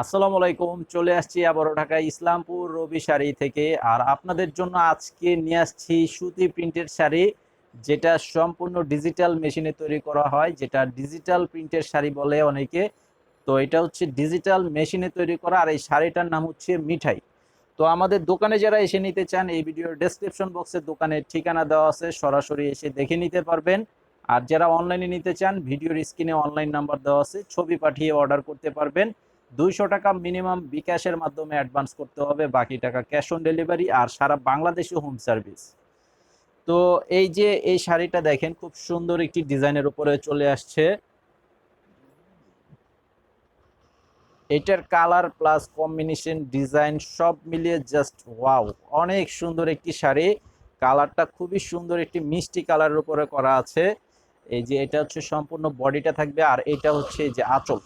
আসসালামু আলাইকুম। চলে আসছি আবারও ঢাকা ইসলামপুর রবি শাড়ি থেকে। আর আপনাদের জন্য আজকে নিয়ে আসছি সুতি প্রিন্টের শাড়ি, যেটা সম্পূর্ণ ডিজিটাল মেশিনে তৈরি করা হয়, যেটা ডিজিটাল প্রিন্টের শাড়ি বলে অনেকে। তো এটা হচ্ছে ডিজিটাল মেশিনে তৈরি করা, আর এই শাড়িটার নাম হচ্ছে মিঠাই। তো আমাদের দোকানে যারা এসে নিতে চান, এই ভিডিওর ডেসক্রিপশন বক্সে দোকানের ঠিকানা দেওয়া আছে, সরাসরি এসে দেখে নিতে পারবেন। আর যারা অনলাইনে নিতে চান, ভিডিওর স্ক্রিনে অনলাইন নাম্বার দেওয়া আছে, ছবি পাঠিয়ে অর্ডার করতে পারবেন। 200 টাকা মিনিমাম বিকাশের মাধ্যমে অ্যাডভান্স করতে হবে, বাকি টাকা ক্যাশ অন ডেলিভারি, আর সারা বাংলাদেশে হোম সার্ভিস। তো এই যে এই শাড়িটা দেখেন, খুব সুন্দর একটি ডিজাইনের উপরে চলে আসছে। এটার কালার প্লাস কম্বিনেশন ডিজাইন সব মিলিয়ে জাস্ট ওয়াও, অনেক সুন্দর একটি শাড়ি। কালারটা খুবই সুন্দর, একটি মিষ্টি কালারের উপরে করা আছে। এই যে এটা হচ্ছে সম্পূর্ণ বডিটা থাকবে, আর এটা হচ্ছে এই যে আঁচল।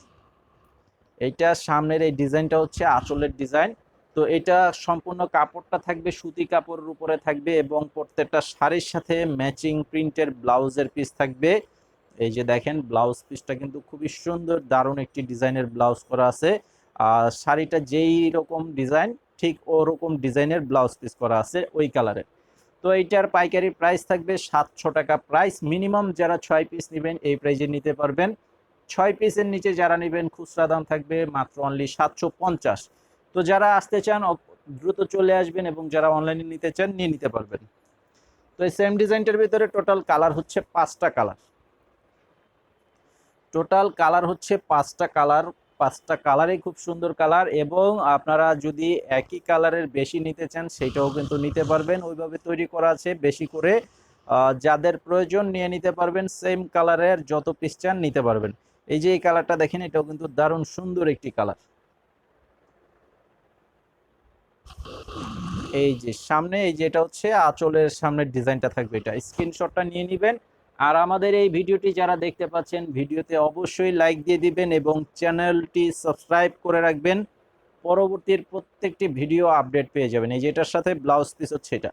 এইটা সামনের এই ডিজাইনটা হচ্ছে আঁচলের ডিজাইন। তো এটা সম্পূর্ণ কাপড়টা থাকবে সুতি কাপড়ের উপরে থাকবে, এবং প্রত্যেকটা শাড়ির সাথে ম্যাচিং প্রিন্টের ব্লাউজের পিস থাকবে। এই যে দেখেন, ব্লাউজ পিসটা কিন্তু খুবই সুন্দর, দারুণ একটি ডিজাইনের ব্লাউজ করা আছে। আর শাড়িটা যেই রকম ডিজাইন, ঠিক ওরকম ডিজাইনের ব্লাউজ পিস করা আছে ওই কালারের। তো এইটার পাইকারি প্রাইস থাকবে 700 টাকা প্রাইস। মিনিমাম যারা 6 পিস নেবেন এই প্রাইজে নিতে পারবেন। 6 পিসের নিচে যারা নেবেন খুচরা দাম থাকবে মাত্র অনলি 750। তো যারা আসতে চান দ্রুত চলে আসবেন, এবং যারা অনলাইনে নিতে চান নিয়ে নিতে পারবেন। তো এই সেম ডিজাইনটার ভিতরে টোটাল কালার হচ্ছে 5টা কালার। টোটাল কালার হচ্ছে 5টা কালার। 5টা কালারই খুব সুন্দর কালার, এবং আপনারা যদি একই কালারের বেশি নিতে চান সেটাও কিন্তু নিতে পারবেন, ওইভাবে তৈরি করা আছে বেশি করে। যাদের প্রয়োজন নিয়ে নিতে পারবেন, সেম কালারের যত পিস চান নিতে পারবেন। এই যে এই কালারটা দেখেন, এটাও কিন্তু দারুণ সুন্দর একটি কালার। এই যে সামনে, এই যে এটা হচ্ছে আঁচলের সামনের ডিজাইনটা থাকবে, এটা স্ক্রিনশটটা নিয়ে নেবেন। আর আমাদের এই ভিডিওটি যারা দেখতে পাচ্ছেন, ভিডিওতে অবশ্যই লাইক দিয়ে দিবেন এবং চ্যানেলটি সাবস্ক্রাইব করে রাখবেন। পরবর্তীর প্রত্যেকটি ভিডিও আপডেট পেয়ে যাবেন। এই যে এটার সাথে ব্লাউজ পিস হচ্ছে এটা।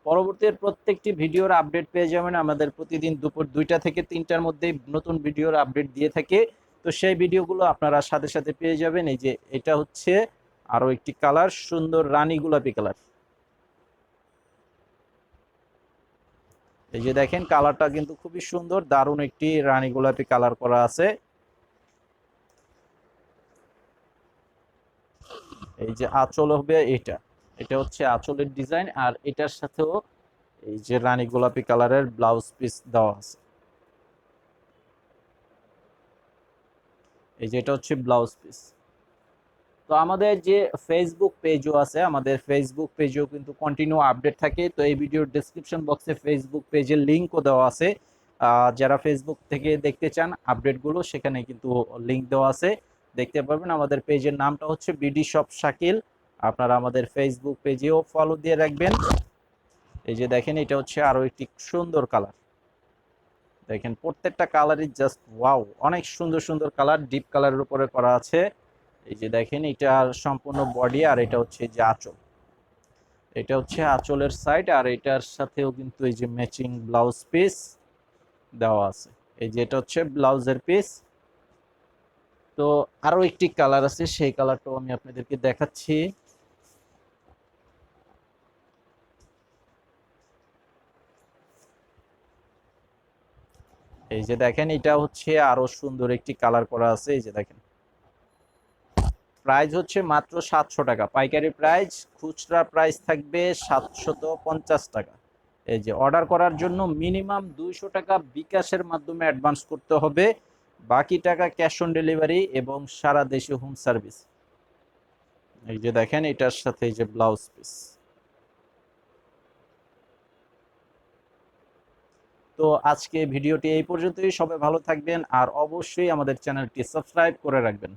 পরবর্তীর প্রত্যেকটি ভিডিওর আপডেট পেয়ে যাবেন। আমাদের প্রতিদিন দুপুর 2টা থেকে 3টার মধ্যে নতুন ভিডিওর আপডেট দিয়ে থাকে। তো সেই ভিডিওগুলো আপনারা সাথে সাথে পেয়ে যাবেন। এই যে এটা হচ্ছে আরো একটি কালার, সুন্দর রানী গোলাপি কালার। এই যে দেখেন, কালারটা কিন্তু খুবই সুন্দর, দারুণ একটি রানী গোলাপি কালার করা আছে। এই যে আঁচল হবে এটা, এটা হচ্ছে আঁচলের ডিজাইন, আর এটার সাথেও এই যে রানী গোলাপি কালারের ব্লাউজ পিস দেওয়া আছে। এই যে এটা হচ্ছে ব্লাউজ পিস। তো আমাদের যে ফেসবুক পেজও আছে, আমাদের ফেসবুক পেজেও কিন্তু কন্টিনিউ আপডেট থাকে। তো এই ভিডিওর ডেসক্রিপশন বক্সে ফেসবুক পেজের লিঙ্কও দেওয়া আছে। যারা ফেসবুক থেকে দেখতে চান আপডেটগুলো, সেখানে কিন্তু লিঙ্ক দেওয়া আছে, দেখতে পারবেন। আমাদের পেজের নামটা হচ্ছে বিডি শপ শাকিল। আপনারা আমাদের ফেসবুক পেজেও ফলো দিয়ে রাখবেন। এই যে দেখেন, এটা হচ্ছে আরো একটি সুন্দর কালার। দেখেন প্রত্যেকটা কালারই জাস্ট ওয়াও, অনেক সুন্দর সুন্দর কালার, ডিপ কালারের উপরে করা আছে। এই যে দেখেন, এটা সম্পূর্ণ বডি, আর এটা হচ্ছে যে আঁচল। এটা হচ্ছে আঁচলের সাইড, আর এটার সাথেও কিন্তু এই যে ম্যাচিং ব্লাউজ পিস দেওয়া আছে। এই যে এটা হচ্ছে ব্লাউজের পিস। তো আরো একটি কালার আছে, সেই কালারটাও আমি আপনাদেরকে দেখাচ্ছি। এই যে দেখেন, এটা হচ্ছে আরো সুন্দর একটি কালার করা আছে। এই যে দেখেন, প্রাইস হচ্ছে মাত্র 700 টাকা পাইকারি প্রাইস। খুচরা প্রাইস থাকবে 750 টাকা। এই যে অর্ডার করার জন্য মিনিমাম 200 টাকা বিকাশের মাধ্যমে অ্যাডভান্স করতে হবে, বাকি টাকা ক্যাশ অন ডেলিভারি এবং সারা দেশে হোম সার্ভিস। এই যে দেখেন, এটার সাথে এই যে ব্লাউজ পিস। তো আজকে ভিডিওটি এই পর্যন্তই। সবাই ভালো থাকবেন, আর অবশ্যই আমাদের চ্যানেলটি সাবস্ক্রাইব করে রাখবেন।